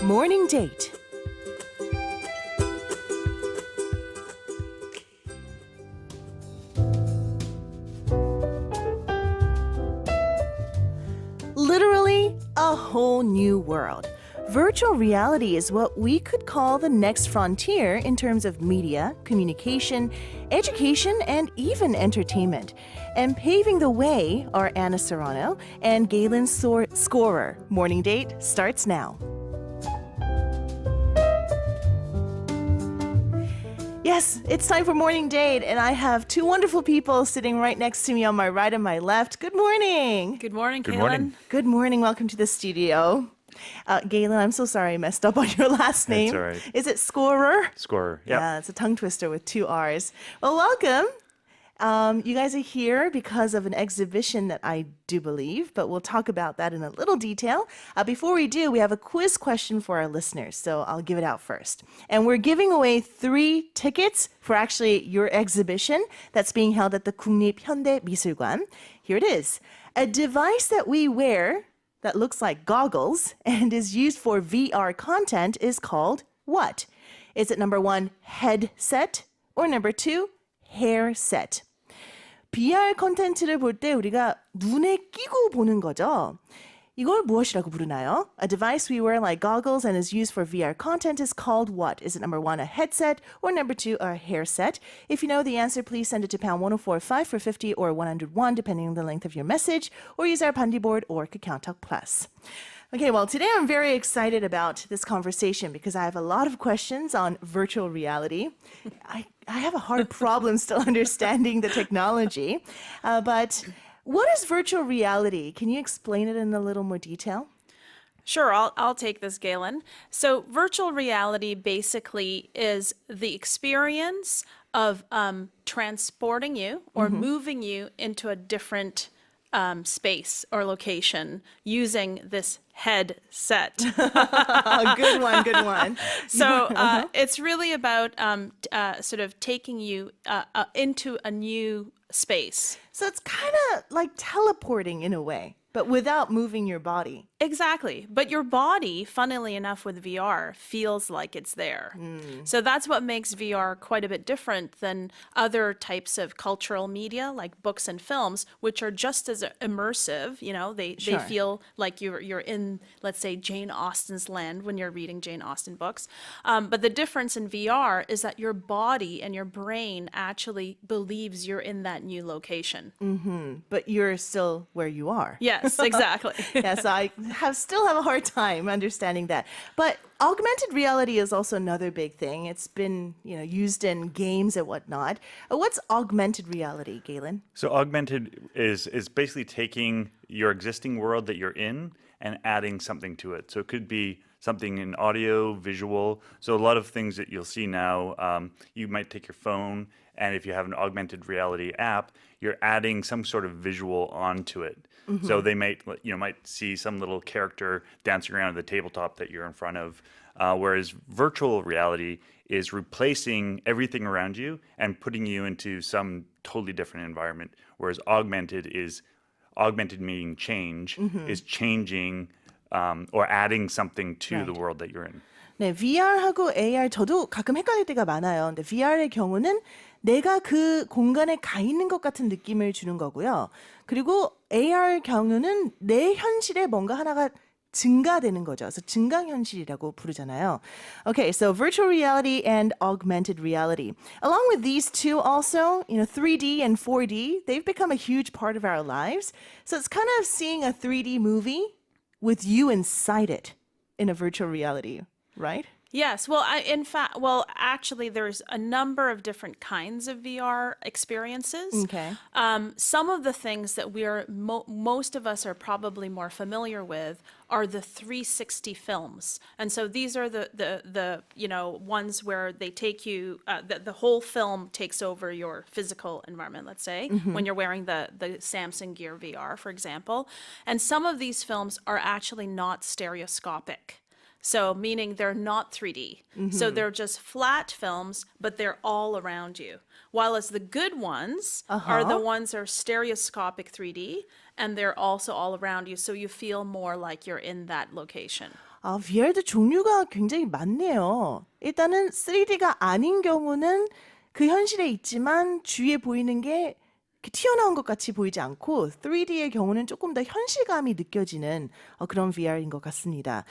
Morning Date. Literally a whole new world. Virtual reality is what we could call the next frontier in terms of media, communication, education, and even entertainment. And paving the way are Anna Serrano and Galen Scorer. Morning Date starts now. Yes, it's time for Morning Date, and I have two wonderful people sitting right next to me on my right and my left. Good morning. Good morning, Good Galen. morning. Good morning. Welcome to the studio. Galen, I'm so sorry I messed up on your last name. That's all right. Is it Scorer? Scorer. Yep. Yeah, it's a tongue twister with two R's. Well, welcome. You guys are here because of an exhibition that I do believe, but we'll talk about that in a little detail. Before we do, we have a quiz question for our listeners, so I'll give it out first. And we're giving away 3 tickets for actually your exhibition that's being held at the 국립현대미술관. Here it is. A device that we wear that looks like goggles and is used for VR content is called what? Is it number 1, headset, or number 2, hairset? VR 콘텐츠를 볼 때 우리가 눈에 끼고 보는 거죠. 이걸 무엇이라고 부르나요? A device we wear like goggles and is used for VR content is called what? Is it number 1, a headset, or number 2, a hairset? If you know the answer, please send it to pound 1045 for 50 or 101, depending on the length of your message, or use our bandi board or KakaoTalk Plus. Okay, well, today I'm very excited about this conversation because I have a lot of questions on virtual reality. I have a hard problem still understanding the technology, but what is virtual reality? Can you explain it in a little more detail? Sure, I'll take this, Galen. So virtual reality basically is the experience of transporting you or moving you into a different space or location using this headset. Good one, good one. So it's really about sort of taking you into a new space. So it's kind of like teleporting in a way, but without moving your body. Exactly. But your body, funnily enough, with VR, feels like it's there. So that's what makes VR quite a bit different than other types of cultural media like books and films, which are just as immersive. You know, they feel like you're in, let's say, Jane Austen's land when you're reading Jane Austen books. But the difference in VR is that your body and your brain actually believes you're in that new location. But you're still where you are. Yes, exactly. Yes, I still have a hard time understanding that. But augmented reality is also another big thing. It's been, used in games and whatnot. What's augmented reality, Galen? So augmented is basically taking your existing world that you're in and adding something to it. So it could be something in audio, visual. So a lot of things that you'll see now, you might take your phone, and if you have an augmented reality app, you're adding some sort of visual onto it. So they might see some little character dancing around at the tabletop that you're in front of. Whereas virtual reality is replacing everything around you and putting you into some totally different environment. Whereas augmented meaning change, is changing or adding something to the world that you're in. 네, VR하고 AR 저도 가끔 헷갈릴 때가 많아요. 근데 VR의 경우는 내가 그 공간에 가 있는 것 같은 느낌을 주는 거고요. 그리고 AR 경우는 내 현실에 뭔가 하나가 증가되는 거죠. 그래서 증강현실이라고 부르잖아요. Okay, so virtual reality and augmented reality. Along with these two also, 3D and 4D, they've become a huge part of our lives. So it's kind of seeing a 3D movie with you inside it in a virtual reality, right? Yes. Well, actually, there's a number of different kinds of VR experiences. Okay. Some of the things that most of us are probably more familiar with are the 360 films. And so these are the ones where they take you, the whole film takes over your physical environment, let's say, when you're wearing the Samsung Gear VR, for example. And some of these films are actually not stereoscopic. So meaning they're not 3D. So they're just flat films, but they're all around you. While as the good ones are the ones that are stereoscopic 3D, and they're also all around you, so you feel more like you're in that location. 아, VR도 종류가 굉장히 많네요. 일단은 3D가 아닌 경우는 그 현실에 있지만 주위에 보이는 게 이렇게 튀어나온 것 같이 보이지 않고 3D의 경우는 조금 더 현실감이 느껴지는 그런 VR인 것 같습니다.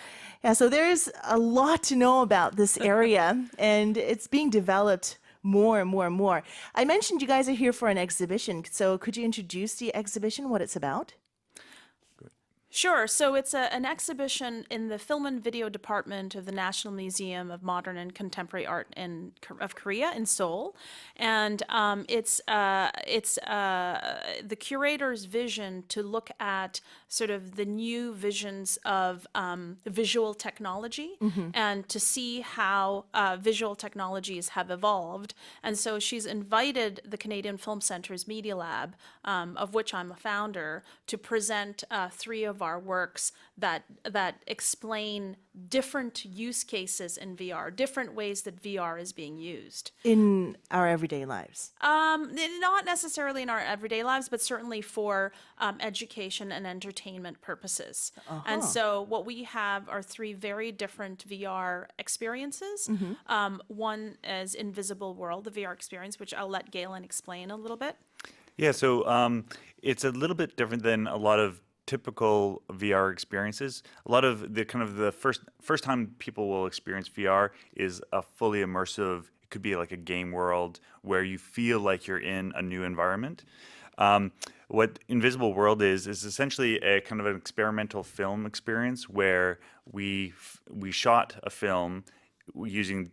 Yeah, so there's a lot to know about this area and it's being developed more and more and more. I mentioned you guys are here for an exhibition, so could you introduce the exhibition, what it's about? Sure. So it's an exhibition in the Film and Video Department of the National Museum of Modern and Contemporary Art of Korea in Seoul, and it's the curator's vision to look at sort of the new visions of visual technology and to see how visual technologies have evolved. And so she's invited the Canadian Film Centre's Media Lab, of which I'm a founder, to present 3 of our works that explain different use cases in VR, different ways that VR is being used. In our everyday lives. Not necessarily in our everyday lives, but certainly for education and entertainment purposes. And so what we have are 3 very different VR experiences. One is Invisible World, the VR experience, which I'll let Galen explain a little bit. Yeah, so it's a little bit different than a lot of typical VR experiences. A lot of the first time people will experience VR is a fully immersive. It could be like a game world where you feel like you're in a new environment. What Invisible World is essentially a kind of an experimental film experience where we shot a film using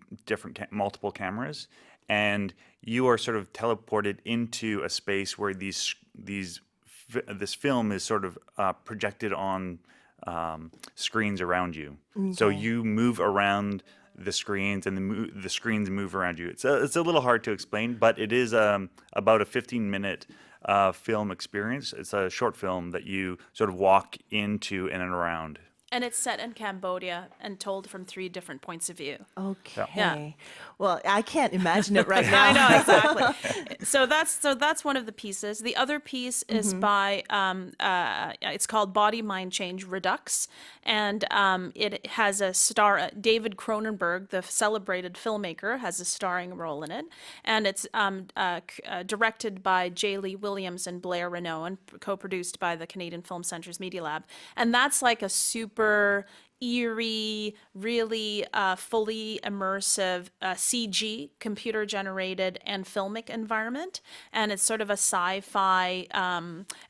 multiple cameras, and you are sort of teleported into a space where this film is sort of projected on screens around you. So you move around the screens, and the screens move around you. It's a little hard to explain, but it is about a 15-minute film experience. It's a short film that you sort of walk into and around. And it's set in Cambodia and told from 3 different points of view. Okay. Yeah. Well, I can't imagine it right now. I know, exactly. So that's one of the pieces. The other piece is by, it's called Body Mind Change Redux. And it has a star, David Cronenberg, the celebrated filmmaker, has a starring role in it. And it's directed by J. Lee Williams and Blair Renault and co-produced by the Canadian Film Centre's Media Lab. And that's like a super eerie, really fully immersive CG, computer-generated and filmic environment. And it's sort of a sci-fi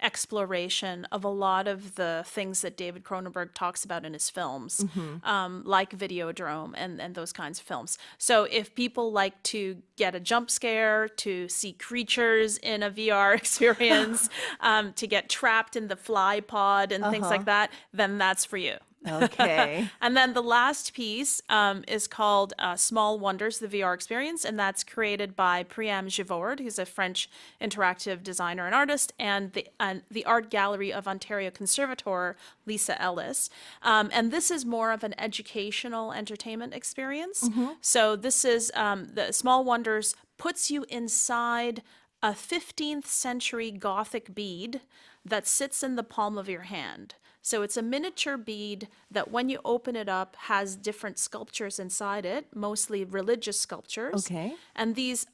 exploration of a lot of the things that David Cronenberg talks about in his films, like Videodrome and those kinds of films. So if people like to get a jump scare, to see creatures in a VR experience, to get trapped in the fly pod and things like that, then that's for you. Okay. And then the last piece is called Small Wonders, the VR Experience, and that's created by Priam Givord, who's a French interactive designer and artist, and the Art Gallery of Ontario Conservator, Lisa Ellis. And this is more of an educational entertainment experience. So this is, the Small Wonders puts you inside a 15th century Gothic bead that sits in the palm of your hand. So it's a miniature bead that when you open it up has different sculptures inside it, mostly religious sculptures. Okay. And these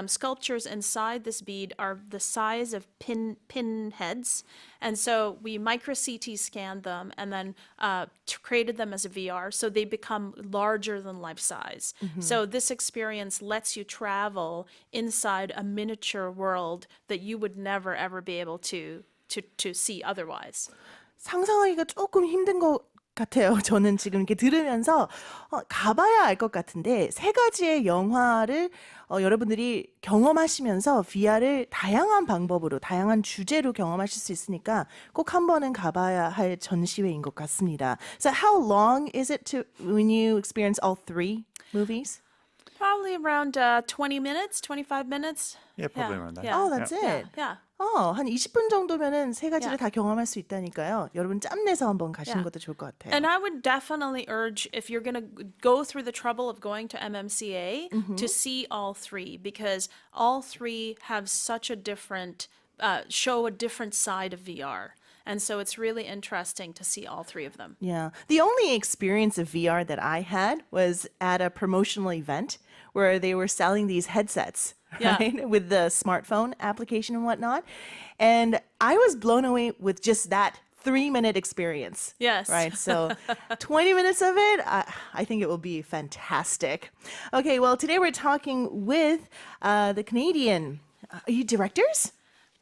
sculptures inside this bead are the size of pin heads. And so we micro CT scanned them and then created them as a VR, so they become larger than life size. So this experience lets you travel inside a miniature world that you would never ever be able to see otherwise. 상상하기가 조금 힘든 것 같아요. 저는 지금 이렇게 들으면서 가봐야 알 것 같은데 3가지의 영화를 여러분들이 경험하시면서 VR을 다양한 방법으로, 다양한 주제로 경험하실 수 있으니까 꼭 한 번은 가봐야 할 전시회인 것 같습니다. So how long is it when you experience all 3 movies? Probably around 20 minutes, 25 minutes. Yeah, probably around that. Oh, that's Yeah. it. Yeah. 한 20분 정도면은 3가지를 Yeah. 다 경험할 수 있다니까요. 여러분 짬내서 한번 가시는 Yeah. 것도 좋을 것 같아요. And I would definitely urge, if you're going to go through the trouble of going to MMCA, to see all 3, because all 3 have such a different show a different side of VR. And so it's really interesting to see all three of them. Yeah. The only experience of VR that I had was at a promotional event where they were selling these headsets, Yeah. right, with the smartphone application and whatnot. And I was blown away with just that 3-minute experience. Yes. Right. So 20 minutes of it, I think it will be fantastic. Okay. Well, today we're talking with the Canadian, are you directors?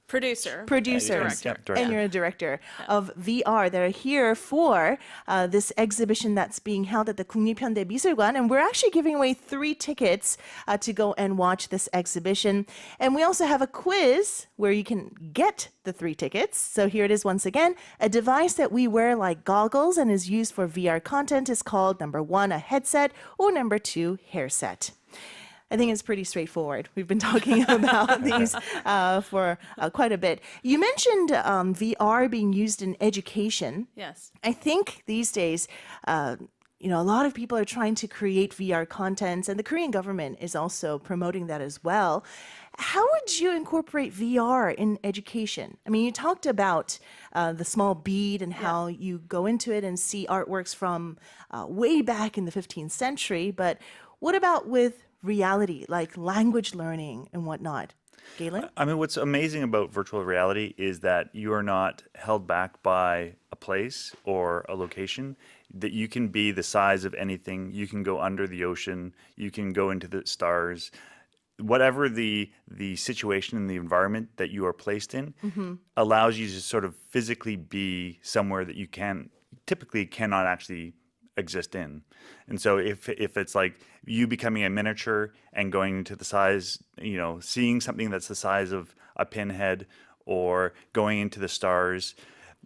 Producer. Producers, Director. and you're a director of VR that are here for this exhibition that's being held at the 국립현대 미술관, and we're actually giving away 3 tickets to go and watch this exhibition. And we also have a quiz where you can get the 3 tickets. So here it is once again. A device that we wear like goggles and is used for VR content is called number 1, a headset, or number 2, hairset. I think it's pretty straightforward. We've been talking about these for quite a bit. You mentioned VR being used in education. Yes. I think these days, a lot of people are trying to create VR contents, and the Korean government is also promoting that as well. How would you incorporate VR in education? I mean, you talked about the small bead and how you go into it and see artworks from way back in the 15th century, but what about with reality, like language learning and whatnot? Galen? I mean, what's amazing about virtual reality is that you are not held back by a place or a location, that you can be the size of anything. You can go under the ocean. You can go into the stars. Whatever the situation and the environment that you are placed in allows you to sort of physically be somewhere that you typically cannot actually exist in. And so if it's like you becoming a miniature and going into the size, seeing something that's the size of a pinhead or going into the stars,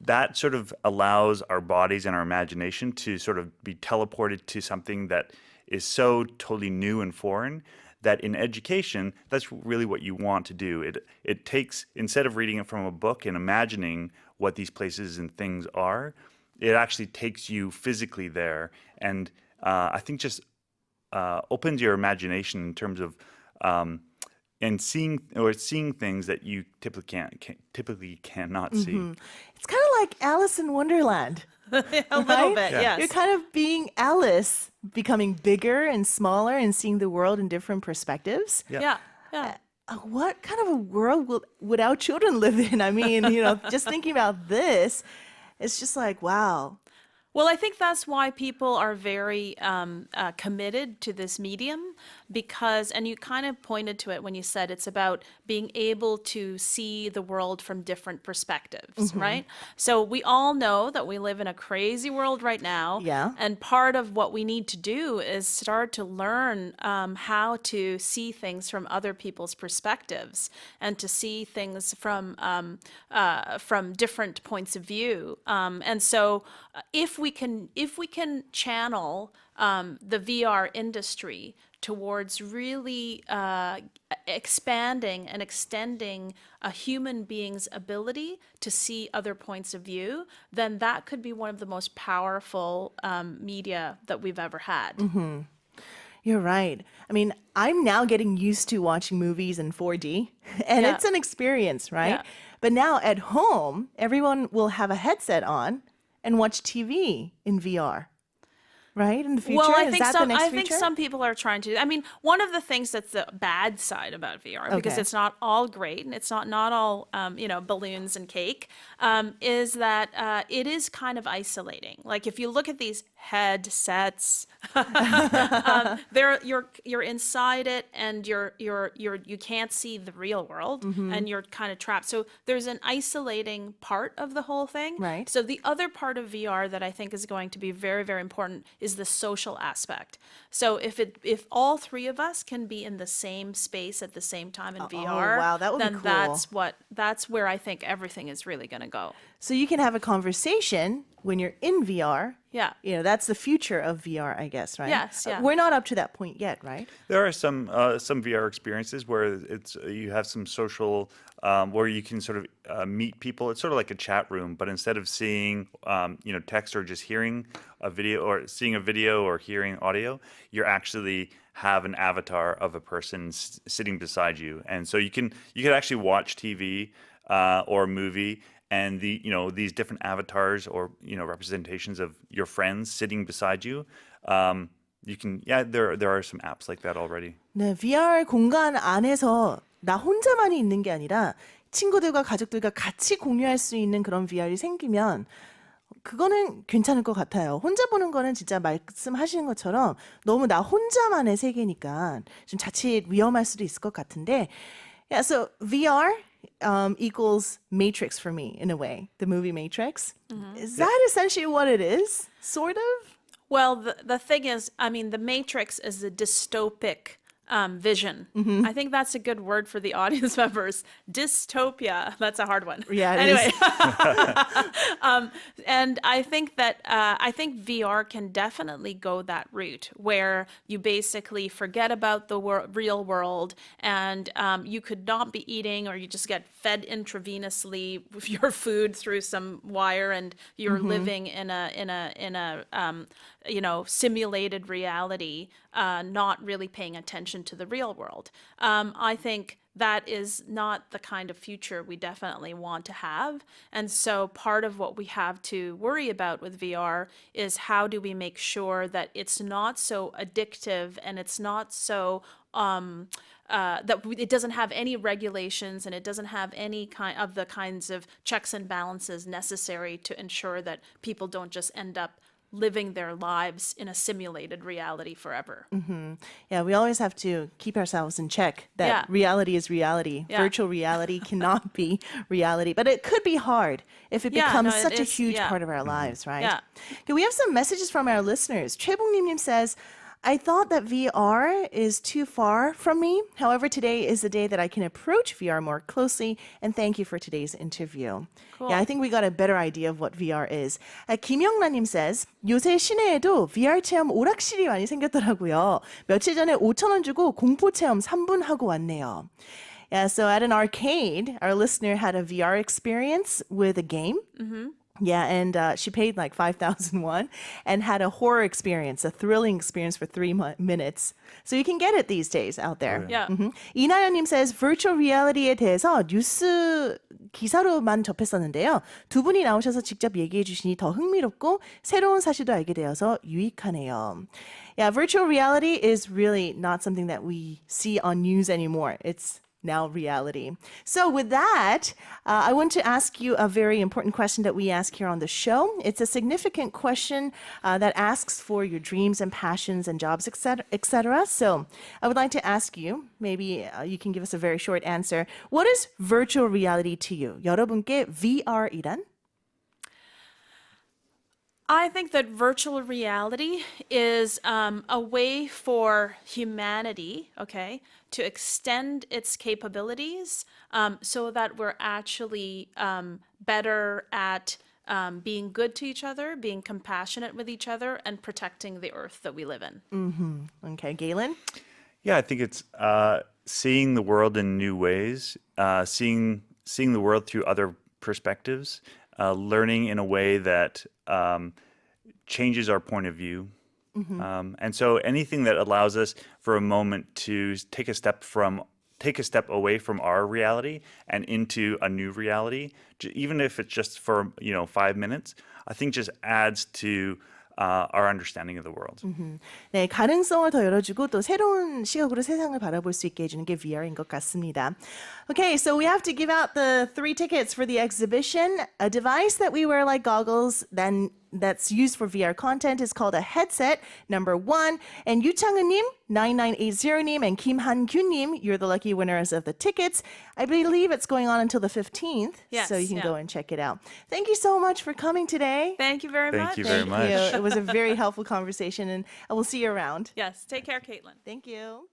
that sort of allows our bodies and our imagination to sort of be teleported to something that is so totally new and foreign that in education, that's really what you want to do. It takes, instead of reading it from a book and imagining what these places and things are, it actually takes you physically there, and I think just opens your imagination in terms of and seeing things that you typically cannot see. It's kind of like Alice in Wonderland. A little right? bit, yes. You're kind of being Alice, becoming bigger and smaller and seeing the world in different perspectives. Yeah. What kind of a world would our children live in? I mean, just thinking about this, it's just like, wow. Well, I think that's why people are very committed to this medium because, and you kind of pointed to it when you said it's about being able to see the world from different perspectives, right? So we all know that we live in a crazy world right now. Yeah. And part of what we need to do is start to learn how to see things from other people's perspectives and to see things from different points of view. And so if we can channel the VR industry towards really expanding and extending a human being's ability to see other points of view, then that could be one of the most powerful media that we've ever had. You're right. I mean, I'm now getting used to watching movies in 4D, and Yeah. it's an experience, right? Yeah. But now at home, everyone will have a headset on and watch TV in VR, right? In the future, Well, I is think that some the next I future? think some people are trying to. I mean, one of the things that's the bad side about VR, because Okay. it's not all great and it's not all balloons and cake, is that it is kind of isolating. Like if you look at these headsets, you're inside it and you can't see the real world and you're kind of trapped. So there's an isolating part of the whole thing. Right. So the other part of VR that I think is going to be very, very important is the social aspect. So if all three of us can be in the same space at the same time in VR, wow, that would be then cool. that's where I think everything is really going to go. So you can have a conversation when you're in VR. Yeah. That's the future of VR, I guess, right? Yes, yeah. We're not up to that point yet, right? There are some VR experiences where you have some social where you can sort of meet people. It's sort of like a chat room, but instead of seeing text or just hearing a video or seeing a video or hearing audio, you're actually have an avatar of a person sitting beside you, and so you can actually watch TV or a movie, and these different avatars or representations of your friends sitting beside you. You can there are some apps like that already. 네, VR 공간 안에서 나 혼자만이 있는 게 아니라 친구들과 가족들과 같이 공유할 수 있는 그런 VR이 생기면 그거는 괜찮을 것 같아요. 혼자 보는 거는 진짜 말씀하시는 것처럼 너무 나 혼자만의 세계니까 좀 자칫 위험할 수도 있을 것 같은데 Yeah, so VR equals Matrix for me in a way, the movie Matrix. Is that essentially what it is? Sort of? Well, the thing is, I mean, the Matrix is a dystopic vision. I think that's a good word for the audience members. Dystopia. That's a hard one. Yeah, it anyway. is. And I think that I think VR can definitely go that route where you basically forget about the real world, and you could not be eating, or you just get fed intravenously with your food through some wire, and you're living in a simulated reality, not really paying attention to the real world. I think that is not the kind of future we definitely want to have. And so part of what we have to worry about with VR is how do we make sure that it's not so addictive and it's not so that it doesn't have any regulations and it doesn't have any kind of the kinds of checks and balances necessary to ensure that people don't just end up living their lives in a simulated reality forever. Yeah, we always have to keep ourselves in check that Yeah. reality is reality. Yeah. Virtual reality cannot be reality. But it could be hard if it Yeah, becomes no, it such a is, huge yeah. part of our lives, right? Yeah. Okay, we have some messages from our listeners. 최봉님님 says, I thought that VR is too far from me. However, today is the day that I can approach VR more closely. And thank you for today's interview. Cool. Yeah, I think we got a better idea of what VR is. 김영란님 says, 요새 시내에도 VR 체험 오락실이 많이 생겼더라고요. 며칠 전에 5,000원 주고 공포 체험 3분 하고 왔네요. Yeah, so at an arcade, our listener had a VR experience with a game. Yeah, and she paid like 5,000 won and had a horror experience, a thrilling experience for 3 minutes. So you can get it these days out there. Yeah. 이나연님 says, virtual reality에 대해서 뉴스 기사로만 접했었는데요. 두 분이 나오셔서 직접 얘기해 주시니 더 흥미롭고 새로운 사실도 알게 되어서 유익하네요. Yeah, virtual reality is really not something that we see on news anymore. It's now reality. So with that, I want to ask you a very important question that we ask here on the show. It's a significant question that asks for your dreams and passions and jobs, etc. So I would like to ask you, maybe you can give us a very short answer. What is virtual reality to you? 여러분께 VR이란? I think that virtual reality is a way for humanity, okay, to extend its capabilities so that we're actually better at being good to each other, being compassionate with each other, and protecting the earth that we live in. Okay, Galen? Yeah, I think it's seeing the world in new ways, seeing the world through other perspectives, learning in a way that changes our point of view. And so anything that allows us for a moment to take a step away from our reality and into a new reality, even if it's just for 5 minutes, I think just adds to our understanding of the world. 네, 가능성을 더 열어주고 또 새로운 시각으로 세상을 바라볼 수 있게 해주는 게 VR인 것 같습니다. Okay, so we have to give out the 3 tickets for the exhibition. A device that we wear like goggles, then that's used for VR content is called a headset, number 1. And 유창은님, 9980님, and 김한규님, you're the lucky winners of the tickets. I believe it's going on until the 15th, Yes, so you can yeah. go and check it out. Thank you so much for coming today. Thank you very Thank much. you very Thank much. you. It was a very helpful conversation, and I will see you around. Yes, take care, Caitlin. Thank you.